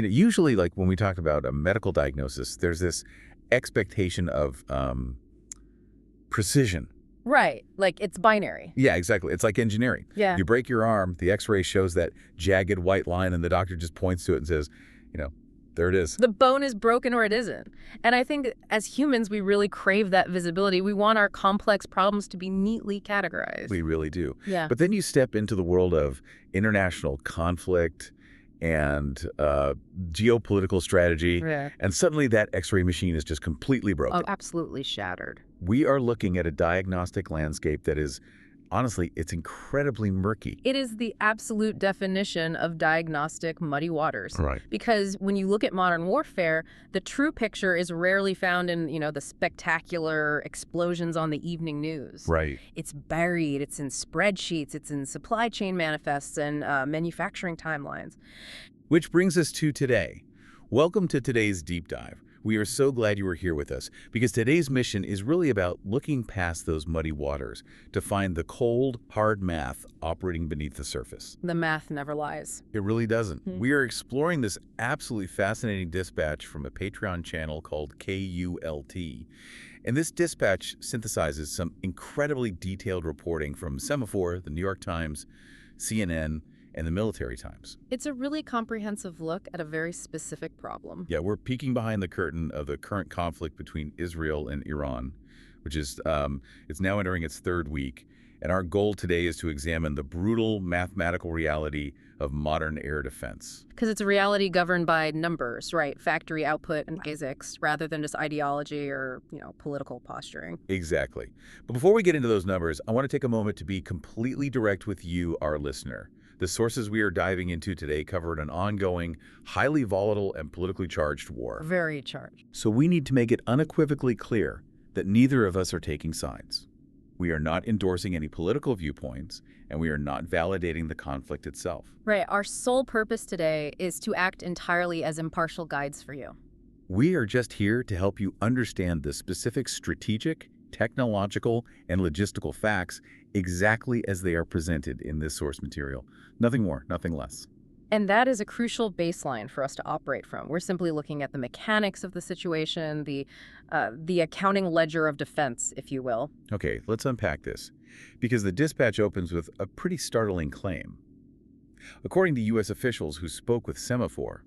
Usually, like when we talk about a medical diagnosis, there's this expectation of precision. Right. Like it's binary. Yeah, exactly. It's like engineering. Yeah. You break your arm, the x-ray shows that jagged white line, and the doctor just points to it and says, there it is. The bone is broken or it isn't. And I think as humans, we really crave that visibility. We want our complex problems to be neatly categorized. We really do. Yeah. But then you step into the world of international conflict and geopolitical strategy, Yeah. and suddenly that x-ray machine is just completely broken. Oh, absolutely shattered. We are looking at a diagnostic landscape that is, honestly, it's incredibly murky. It is the absolute definition of diagnostic muddy waters. Right. Because when you look at modern warfare, the true picture is rarely found in, the spectacular explosions on the evening news. Right. It's buried, it's in spreadsheets, it's in supply chain manifests and manufacturing timelines. Which brings us to today. Welcome to today's deep dive. We are so glad you are here with us, because today's mission is really about looking past those muddy waters to find the cold, hard math operating beneath the surface. The math never lies. It really doesn't. Hmm. We are exploring this absolutely fascinating dispatch from a Patreon channel called KULT. And this dispatch synthesizes some incredibly detailed reporting from Semaphore, the New York Times, CNN, and the Military Times. It's a really comprehensive look at a very specific problem. Yeah, we're peeking behind the curtain of the current conflict between Israel and Iran, which is it's now entering its third week. And our goal today is to examine the brutal mathematical reality of modern air defense. Because it's a reality governed by numbers, right? Factory output and physics, rather than just ideology or, political posturing. Exactly. But before we get into those numbers, I want to take a moment to be completely direct with you, our listener. The sources we are diving into today covered an ongoing, highly volatile and politically charged war. Very charged. So we need to make it unequivocally clear that neither of us are taking sides. We are not endorsing any political viewpoints, and we are not validating the conflict itself. Right. Our sole purpose today is to act entirely as impartial guides for you. We are just here to help you understand the specific strategic, technological, and logistical facts exactly as they are presented in this source material. Nothing more, nothing less. And that is a crucial baseline for us to operate from. We're simply looking at the mechanics of the situation, the accounting ledger of defense, if you will. Okay, let's unpack this, because the dispatch opens with a pretty startling claim. According to U.S. officials who spoke with Semaphore,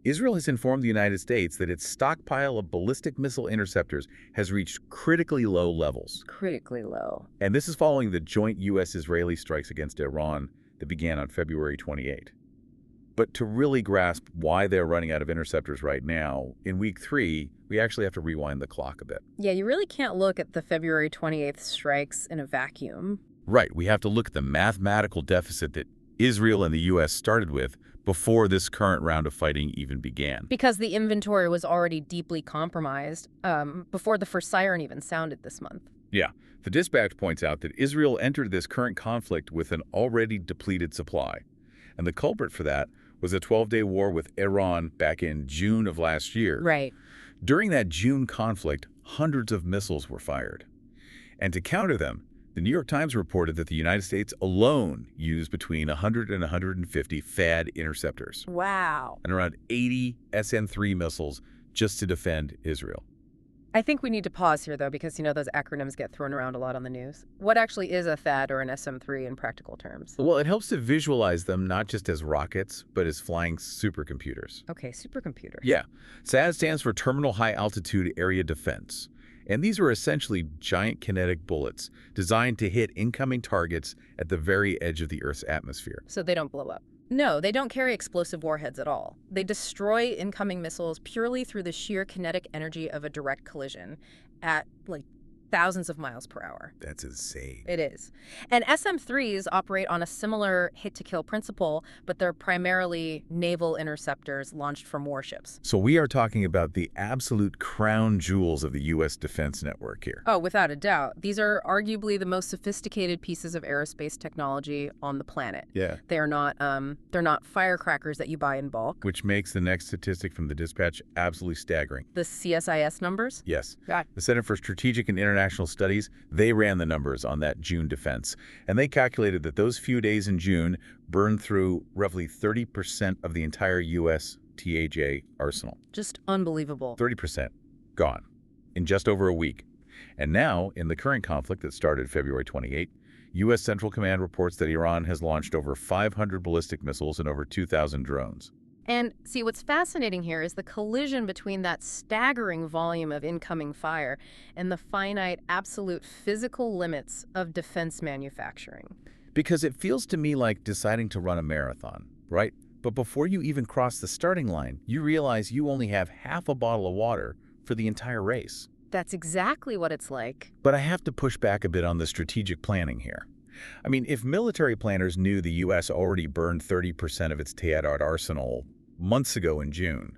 Israel has informed the United States that its stockpile of ballistic missile interceptors has reached critically low levels. Critically low. And this is following the joint U.S.-Israeli strikes against Iran that began on February 28. But to really grasp why they're running out of interceptors right now, in week 3, we actually have to rewind the clock a bit. Yeah, you really can't look at the February 28th strikes in a vacuum. Right, we have to look at the mathematical deficit that Israel and the U.S. started with before this current round of fighting even began. Because the inventory was already deeply compromised before the first siren even sounded this month. Yeah, the dispatch points out that Israel entered this current conflict with an already depleted supply. And the culprit for that was a 12-day war with Iran back in June of last year. Right. During that June conflict, hundreds of missiles were fired. And to counter them, the New York Times reported that the United States alone used between 100 and 150 THAAD interceptors. Wow. And around 80 SM-3 missiles just to defend Israel. I think we need to pause here, though, because, those acronyms get thrown around a lot on the news. What actually is a THAAD or an SM-3 in practical terms? Well, it helps to visualize them not just as rockets, but as flying supercomputers. Okay, supercomputers. Yeah. THAAD stands for Terminal High Altitude Area Defense. And these are essentially giant kinetic bullets designed to hit incoming targets at the very edge of the Earth's atmosphere. So they don't blow up. No, they don't carry explosive warheads at all. They destroy incoming missiles purely through the sheer kinetic energy of a direct collision at, thousands of miles per hour. That's insane. It is. And SM-3s operate on a similar hit-to-kill principle, but they're primarily naval interceptors launched from warships. So we are talking about the absolute crown jewels of the U.S. defense network here. Oh, without a doubt. These are arguably the most sophisticated pieces of aerospace technology on the planet. Yeah. They're not firecrackers that you buy in bulk. Which makes the next statistic from the dispatch absolutely staggering. The CSIS numbers? Yes. God. The Center for Strategic and International Studies, they ran the numbers on that June defense. And they calculated that those few days in June burned through roughly 30% of the entire U.S. TAJ arsenal. Just unbelievable. 30% gone in just over a week. And now, in the current conflict that started February 28, U.S. Central Command reports that Iran has launched over 500 ballistic missiles and over 2,000 drones. And see, what's fascinating here is the collision between that staggering volume of incoming fire and the finite, absolute physical limits of defense manufacturing. Because it feels to me like deciding to run a marathon, right? But before you even cross the starting line, you realize you only have half a bottle of water for the entire race. That's exactly what it's like. But I have to push back a bit on the strategic planning here. I mean, if military planners knew the U.S. already burned 30% of its Teheran arsenal months ago in June,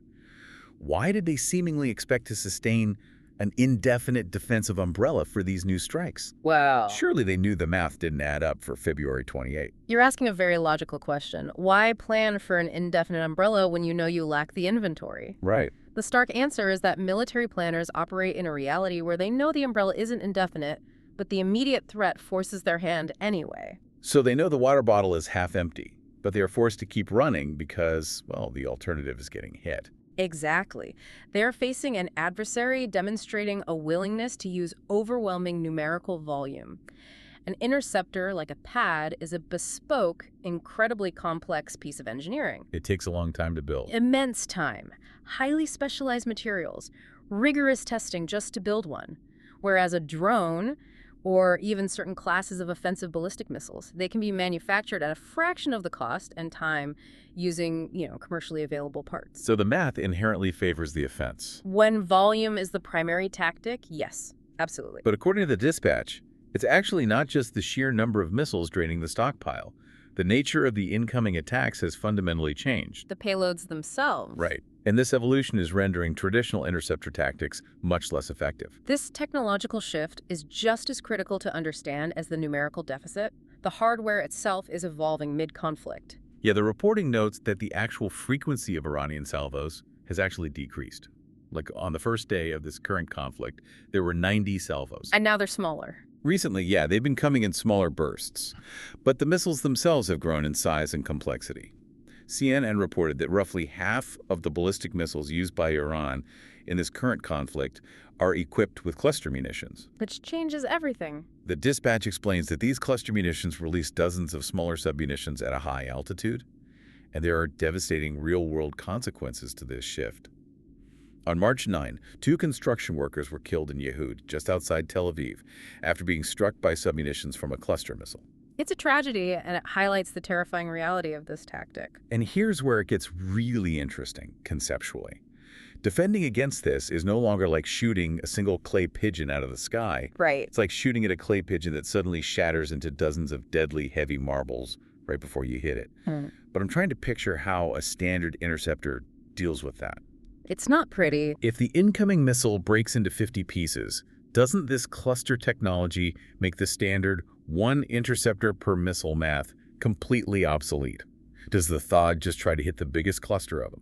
why did they seemingly expect to sustain an indefinite defensive umbrella for these new strikes? Wow. Surely they knew the math didn't add up for February 28. You're asking a very logical question. Why plan for an indefinite umbrella when you know you lack the inventory? Right. The stark answer is that military planners operate in a reality where they know the umbrella isn't indefinite, but the immediate threat forces their hand anyway. So they know the water bottle is half empty, but they are forced to keep running because, well, the alternative is getting hit. Exactly. They are facing an adversary demonstrating a willingness to use overwhelming numerical volume. An interceptor, like a pad, is a bespoke, incredibly complex piece of engineering. It takes a long time to build. Immense time, highly specialized materials, rigorous testing just to build one. Whereas a drone, or even certain classes of offensive ballistic missiles, they can be manufactured at a fraction of the cost and time using, commercially available parts. So the math inherently favors the offense. When volume is the primary tactic, yes, absolutely. But according to the dispatch, it's actually not just the sheer number of missiles draining the stockpile. The nature of the incoming attacks has fundamentally changed. The payloads themselves. Right. And this evolution is rendering traditional interceptor tactics much less effective. This technological shift is just as critical to understand as the numerical deficit. The hardware itself is evolving mid-conflict. Yeah, the reporting notes that the actual frequency of Iranian salvos has actually decreased. Like on the first day of this current conflict, there were 90 salvos. And now they're smaller. Recently, yeah, they've been coming in smaller bursts. But the missiles themselves have grown in size and complexity. CNN reported that roughly half of the ballistic missiles used by Iran in this current conflict are equipped with cluster munitions. Which changes everything. The dispatch explains that these cluster munitions release dozens of smaller submunitions at a high altitude, and there are devastating real-world consequences to this shift. On March 9, 2 construction workers were killed in Yehud, just outside Tel Aviv, after being struck by submunitions from a cluster missile. It's a tragedy, and it highlights the terrifying reality of this tactic. And here's where it gets really interesting, conceptually. Defending against this is no longer like shooting a single clay pigeon out of the sky. Right. It's like shooting at a clay pigeon that suddenly shatters into dozens of deadly, heavy marbles right before you hit it. But I'm trying to picture how a standard interceptor deals with that. It's not pretty. If the incoming missile breaks into 50 pieces, doesn't this cluster technology make the standard one interceptor per missile math completely obsolete? Does the THAAD just try to hit the biggest cluster of them?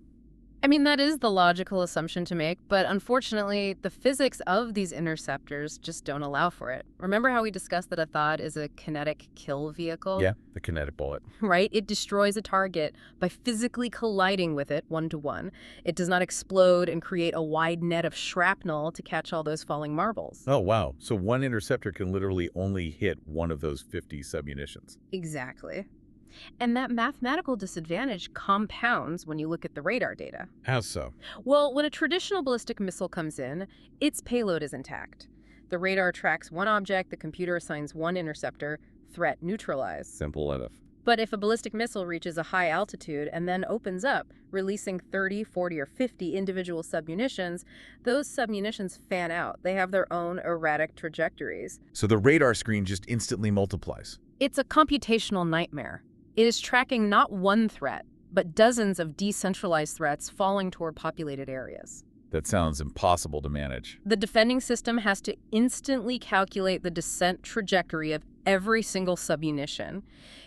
I mean, that is the logical assumption to make, but unfortunately, the physics of these interceptors just don't allow for it. Remember how we discussed that a THAAD is a kinetic kill vehicle? Yeah, the kinetic bullet. Right? It destroys a target by physically colliding with it one-to-one. It does not explode and create a wide net of shrapnel to catch all those falling marbles. Oh, wow. So one interceptor can literally only hit one of those 50 submunitions. Exactly. And that mathematical disadvantage compounds when you look at the radar data. How so? Well, when a traditional ballistic missile comes in, its payload is intact. The radar tracks one object, the computer assigns one interceptor, threat neutralized. Simple enough. But if a ballistic missile reaches a high altitude and then opens up, releasing 30, 40, or 50 individual submunitions, those submunitions fan out. They have their own erratic trajectories. So the radar screen just instantly multiplies. It's a computational nightmare. It is tracking not one threat, but dozens of decentralized threats falling toward populated areas. That sounds impossible to manage. The defending system has to instantly calculate the descent trajectory of every single submunition.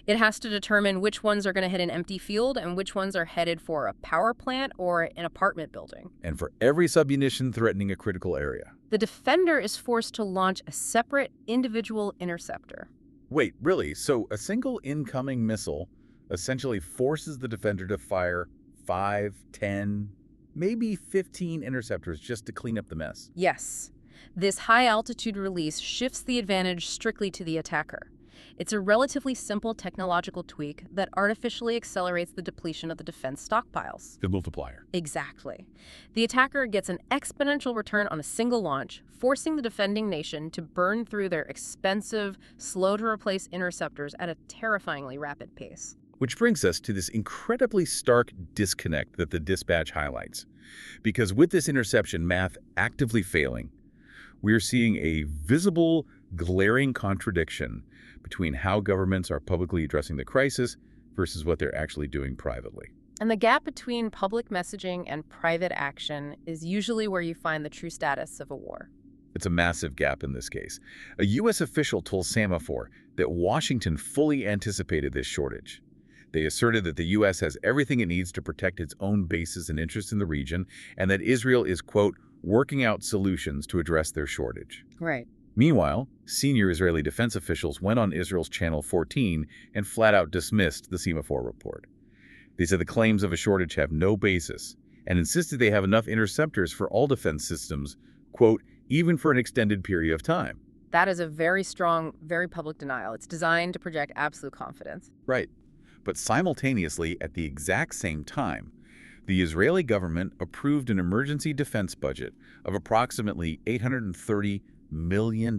It has to determine which ones are going to hit an empty field and which ones are headed for a power plant or an apartment building. And for every submunition threatening a critical area. The defender is forced to launch a separate individual interceptor. Wait, really? So a single incoming missile essentially forces the defender to fire 5, 10, maybe 15 interceptors just to clean up the mess. Yes. This high-altitude release shifts the advantage strictly to the attacker. It's a relatively simple technological tweak that artificially accelerates the depletion of the defense stockpiles. The multiplier. Exactly. The attacker gets an exponential return on a single launch, forcing the defending nation to burn through their expensive, slow-to-replace interceptors at a terrifyingly rapid pace. Which brings us to this incredibly stark disconnect that the dispatch highlights. Because with this interception math actively failing, we're seeing a visible, glaring contradiction between how governments are publicly addressing the crisis versus what they're actually doing privately. And the gap between public messaging and private action is usually where you find the true status of a war. It's a massive gap in this case. A U.S. official told Semaphore that Washington fully anticipated this shortage. They asserted that the U.S. has everything it needs to protect its own bases and interests in the region, and that Israel is, quote, working out solutions to address their shortage. Right. Meanwhile, senior Israeli defense officials went on Israel's Channel 14 and flat-out dismissed the Semaphore report. They said the claims of a shortage have no basis and insisted they have enough interceptors for all defense systems, quote, even for an extended period of time. That is a very strong, very public denial. It's designed to project absolute confidence. Right. But simultaneously, at the exact same time, the Israeli government approved an emergency defense budget of approximately $830 million,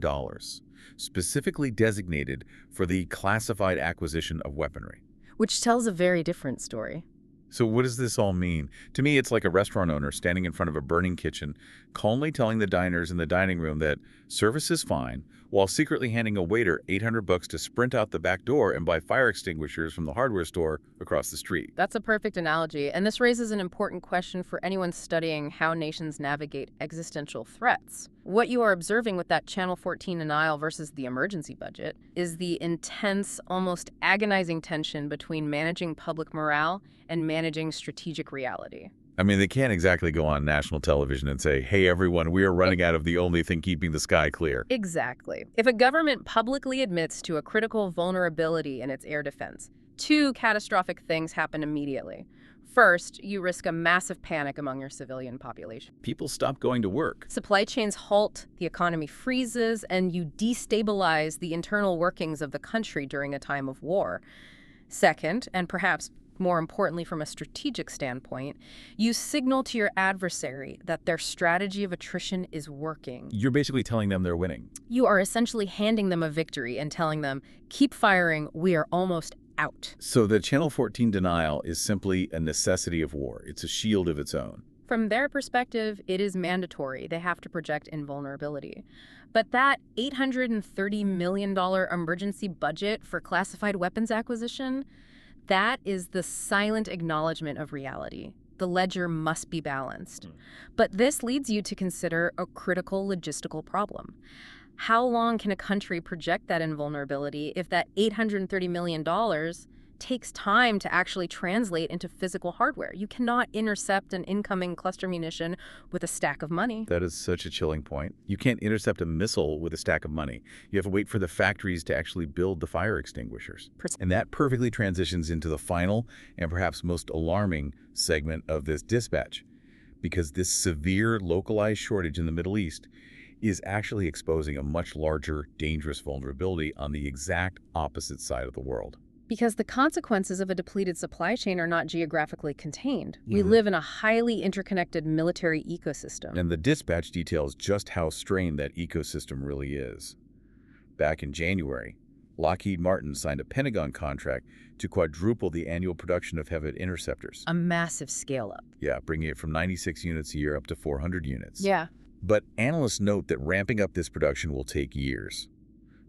specifically designated for the classified acquisition of weaponry. Which tells a very different story. So what does this all mean? To me, it's like a restaurant owner standing in front of a burning kitchen, calmly telling the diners in the dining room that service is fine, while secretly handing a waiter $800 to sprint out the back door and buy fire extinguishers from the hardware store across the street. That's a perfect analogy, and this raises an important question for anyone studying how nations navigate existential threats. What you are observing with that Channel 14 denial versus the emergency budget is the intense, almost agonizing tension between managing public morale and managing strategic reality. I mean, they can't exactly go on national television and say, hey, everyone, we are running out of the only thing keeping the sky clear. Exactly. If a government publicly admits to a critical vulnerability in its air defense, two catastrophic things happen immediately. First, you risk a massive panic among your civilian population. People stop going to work. Supply chains halt, the economy freezes, and you destabilize the internal workings of the country during a time of war. Second, and perhaps more importantly from a strategic standpoint, you signal to your adversary that their strategy of attrition is working. You're basically telling them they're winning. You are essentially handing them a victory and telling them, keep firing, we are almost out. So the Channel 14 denial is simply a necessity of war. It's a shield of its own. From their perspective, it is mandatory. They have to project invulnerability. But that $830 million emergency budget for classified weapons acquisition, that is the silent acknowledgement of reality. The ledger must be balanced. But this leads you to consider a critical logistical problem. How long can a country project that invulnerability if that $830 million takes time to actually translate into physical hardware? You cannot intercept an incoming cluster munition with a stack of money. That is such a chilling point. You can't intercept a missile with a stack of money. You have to wait for the factories to actually build the fire extinguishers. And that perfectly transitions into the final and perhaps most alarming segment of this dispatch, because this severe localized shortage in the Middle East is actually exposing a much larger, dangerous vulnerability on the exact opposite side of the world. Because the consequences of a depleted supply chain are not geographically contained. We live in a highly interconnected military ecosystem. And the dispatch details just how strained that ecosystem really is. Back in January, Lockheed Martin signed a Pentagon contract to quadruple the annual production of HEVIT interceptors. A massive scale-up. Yeah, bringing it from 96 units a year up to 400 units. Yeah. But analysts note that ramping up this production will take years.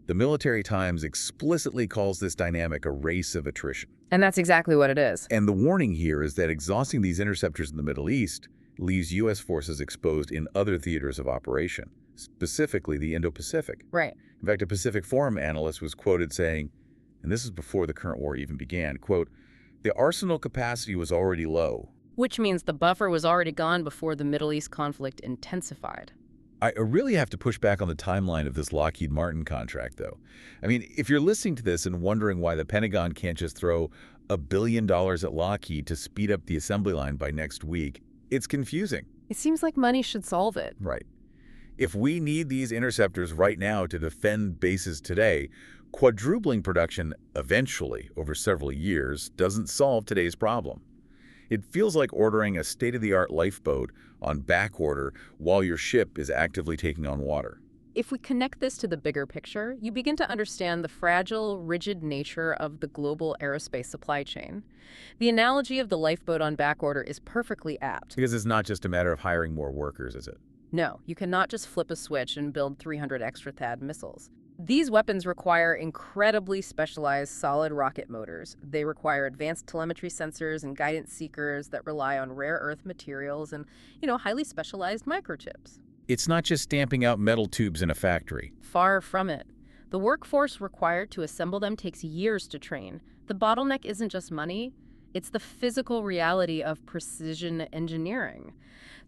The Military Times explicitly calls this dynamic a race of attrition. And that's exactly what it is. And the warning here is that exhausting these interceptors in the Middle East leaves U.S. forces exposed in other theaters of operation, specifically the Indo-Pacific. Right. In fact, a Pacific Forum analyst was quoted saying, and this is before the current war even began, quote, "The arsenal capacity was already low." Which means the buffer was already gone before the Middle East conflict intensified. I really have to push back on the timeline of this Lockheed Martin contract, though. I mean, if you're listening to this and wondering why the Pentagon can't just throw $1 billion at Lockheed to speed up the assembly line by next week. It's confusing. It seems like money should solve it. Right. If we need these interceptors right now to defend bases today, quadrupling production eventually over several years doesn't solve today's problem. It feels like ordering a state-of-the-art lifeboat on back order while your ship is actively taking on water. If we connect this to the bigger picture, you begin to understand the fragile, rigid nature of the global aerospace supply chain. The analogy of the lifeboat on back order is perfectly apt. Because it's not just a matter of hiring more workers, is it? No, you cannot just flip a switch and build 300 extra THAAD missiles. These weapons require incredibly specialized solid rocket motors. They require advanced telemetry sensors and guidance seekers that rely on rare earth materials and, highly specialized microchips. It's not just stamping out metal tubes in a factory. Far from it. The workforce required to assemble them takes years to train. The bottleneck isn't just money, it's the physical reality of precision engineering.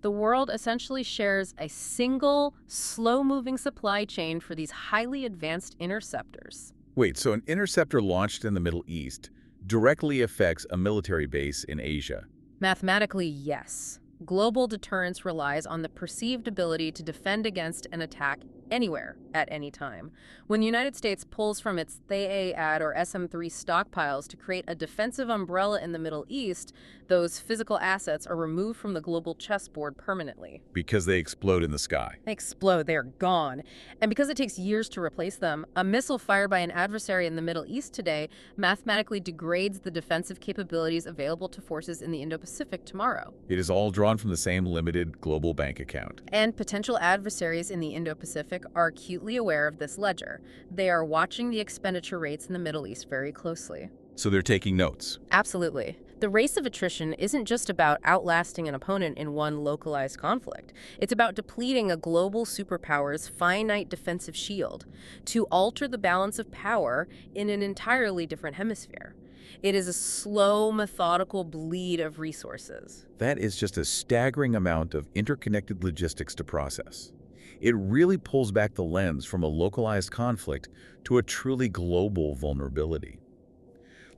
The world essentially shares a single, slow-moving supply chain for these highly advanced interceptors. Wait, so an interceptor launched in the Middle East directly affects a military base in Asia? Mathematically, yes. Global deterrence relies on the perceived ability to defend against an attack anywhere at any time. When the United States pulls from its THAAD or SM-3 stockpiles to create a defensive umbrella in the Middle East, those physical assets are removed from the global chessboard permanently. Because they explode in the sky. They explode, they're gone. And because it takes years to replace them, a missile fired by an adversary in the Middle East today mathematically degrades the defensive capabilities available to forces in the Indo-Pacific tomorrow. It is all drawn from the same limited global bank account. And potential adversaries in the Indo-Pacific are acutely aware of this ledger. They are watching the expenditure rates in the Middle East very closely. So they're taking notes. Absolutely. The race of attrition isn't just about outlasting an opponent in one localized conflict. It's about depleting a global superpower's finite defensive shield to alter the balance of power in an entirely different hemisphere. It is a slow, methodical bleed of resources. That is just a staggering amount of interconnected logistics to process. It really pulls back the lens from a localized conflict to a truly global vulnerability.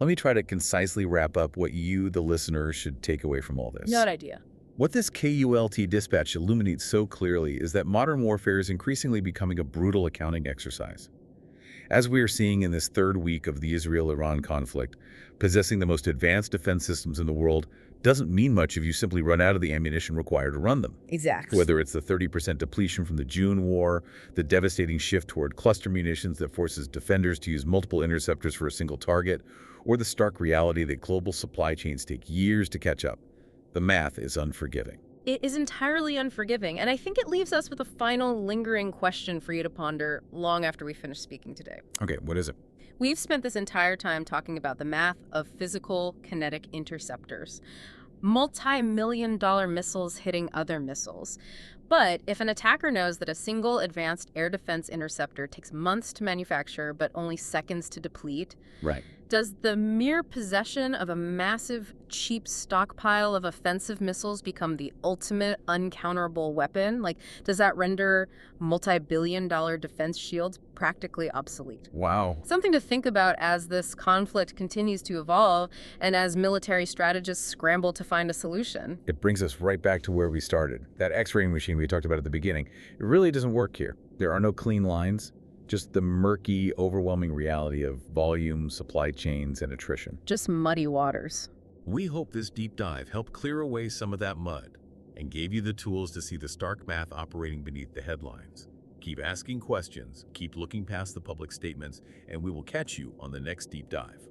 Let me try to concisely wrap up what you, the listener, should take away from all this. Not idea. What this KULT dispatch illuminates so clearly is that modern warfare is increasingly becoming a brutal accounting exercise. As we are seeing in this third week of the Israel-Iran conflict, possessing the most advanced defense systems in the world doesn't mean much if you simply run out of the ammunition required to run them. Exactly. Whether it's the 30% depletion from the June war, the devastating shift toward cluster munitions that forces defenders to use multiple interceptors for a single target, or the stark reality that global supply chains take years to catch up, the math is unforgiving. It is entirely unforgiving, and I think it leaves us with a final lingering question for you to ponder long after we finish speaking today. Okay, what is it? We've spent this entire time talking about the math of physical kinetic interceptors, multi-million-dollar missiles hitting other missiles. But if an attacker knows that a single advanced air defense interceptor takes months to manufacture but only seconds to deplete, Right. does the mere possession of a massive, cheap stockpile of offensive missiles become the ultimate uncounterable weapon? Like, does that render multi-billion-dollar defense shields practically obsolete? Wow. Something to think about as this conflict continues to evolve and as military strategists scramble to find a solution. It brings us right back to where we started. That X-ray machine we talked about at the beginning, it really doesn't work here. There are no clean lines. Just the murky, overwhelming reality of volume, supply chains, and attrition. Just muddy waters. We hope this deep dive helped clear away some of that mud and gave you the tools to see the stark math operating beneath the headlines. Keep asking questions, keep looking past the public statements, and we will catch you on the next deep dive.